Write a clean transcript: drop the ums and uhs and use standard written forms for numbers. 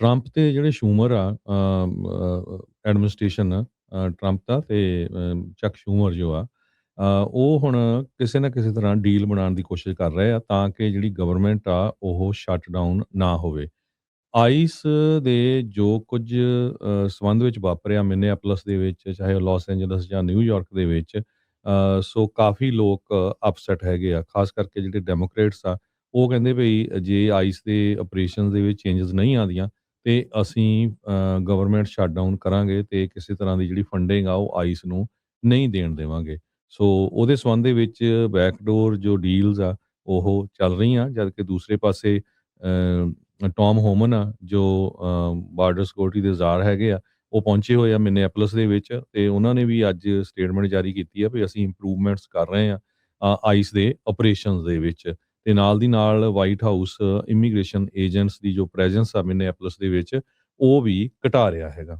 Trump ਤੇ ਜਿਹੜੇ Schumer ਆ ਐਡਮਿਨਿਸਟ੍ਰੇਸ਼ਨ ਟਰੰਪ ਦਾ ਤੇ ਚੱਕ ਸ਼ੂਮਰ ਜੋ ਆ ਉਹ ਹੁਣ ਕਿਸੇ ਨਾ ਕਿਸੇ ਤਰ੍ਹਾਂ ਡੀਲ ਬਣਾਉਣ ਦੀ ਕੋਸ਼ਿਸ਼ ਕਰ ਰਹੇ ਆ ਤਾਂ ਕਿ ਜਿਹੜੀ ਗਵਰਨਮੈਂਟ ਆ ਉਹ ਸ਼ਟ ਡਾਊਨ ਨਾ ਹੋਵੇ। ਆਈਸ ਦੇ ਜੋ ਕੁਝ ਸੰਬੰਧ ਵਿੱਚ ਵਾਪਰਿਆ ਮਿਨੇਆਪੋਲਿਸ ਦੇ ਵਿੱਚ, ਚਾਹੇ ਉਹ ਲਾਸ ਐਂਜਲਸ ਜਾਂ ਨਿਊਯਾਰਕ ਦੇ ਵਿੱਚ, ਸੋ ਕਾਫੀ ਲੋਕ ਅਪਸੈਟ ਹੈਗੇ ਆ, ਖਾਸ ਕਰਕੇ ਜਿਹੜੇ ਡੈਮੋਕ੍ਰੇਟਸ ਆ। ਉਹ ਕਹਿੰਦੇ ਭਈ ਜੇ ਆਈਸ ਦੇ ਆਪਰੇਸ਼ਨਸ ਦੇ ਵਿੱਚ ਚੇਂਜਸ ਨਹੀਂ ਆਉਂਦੀਆਂ ਤੇ ਅਸੀਂ ਗਵਰਨਮੈਂਟ ਸ਼ਟਡਾਊਨ ਕਰਾਂਗੇ ਤੇ ਕਿਸੇ ਤਰ੍ਹਾਂ ਦੀ ਜਿਹੜੀ ਫੰਡਿੰਗ ਆ ਉਹ ਆਈਸ ਨੂੰ ਨਹੀਂ ਦੇਣ ਦੇਵਾਂਗੇ। ਸੋ ਉਹਦੇ ਸੰਬੰਧ ਦੇ ਵਿੱਚ ਬੈਕਡੋਰ ਜੋ ਡੀਲਸ ਆ ਉਹ ਚੱਲ ਰਹੀਆਂ, ਜਦ ਕਿ ਦੂਸਰੇ ਪਾਸੇ ਟੌਮ ਹੋਮਨ ਆ ਜੋ ਬਾਰਡਰ ਸਿਕਿਉਰਿਟੀ ਦੇ ਜ਼ਾਰ ਹੈਗੇ ਆ, ਉਹ ਪਹੁੰਚੇ ਹੋਏ ਆ ਮਿਨੇਆਪੋਲਿਸ ਦੇ ਵਿੱਚ ਤੇ ਉਹਨਾਂ ਨੇ ਵੀ ਅੱਜ ਸਟੇਟਮੈਂਟ ਜਾਰੀ ਕੀਤੀ ਆ ਵੀ ਅਸੀਂ ਇੰਪਰੂਵਮੈਂਟਸ ਕਰ ਰਹੇ ਆ ਆਈਸ ਦੇ ਆਪਰੇਸ਼ਨਸ ਦੇ ਵਿੱਚ। ਤੇ ਨਾਲ ਦੀ ਨਾਲ ਵਾਈਟ ਹਾਊਸ ਇਮੀਗ੍ਰੇਸ਼ਨ ਏਜੰਟਸ ਦੀ ਜੋ ਪ੍ਰੈਜ਼ੈਂਸ ਆ ਮਿਨੇਆਪੋਲਿਸ ਦੇ ਵਿੱਚ ਉਹ ਵੀ ਘਟਾ ਰਿਹਾ ਹੈਗਾ।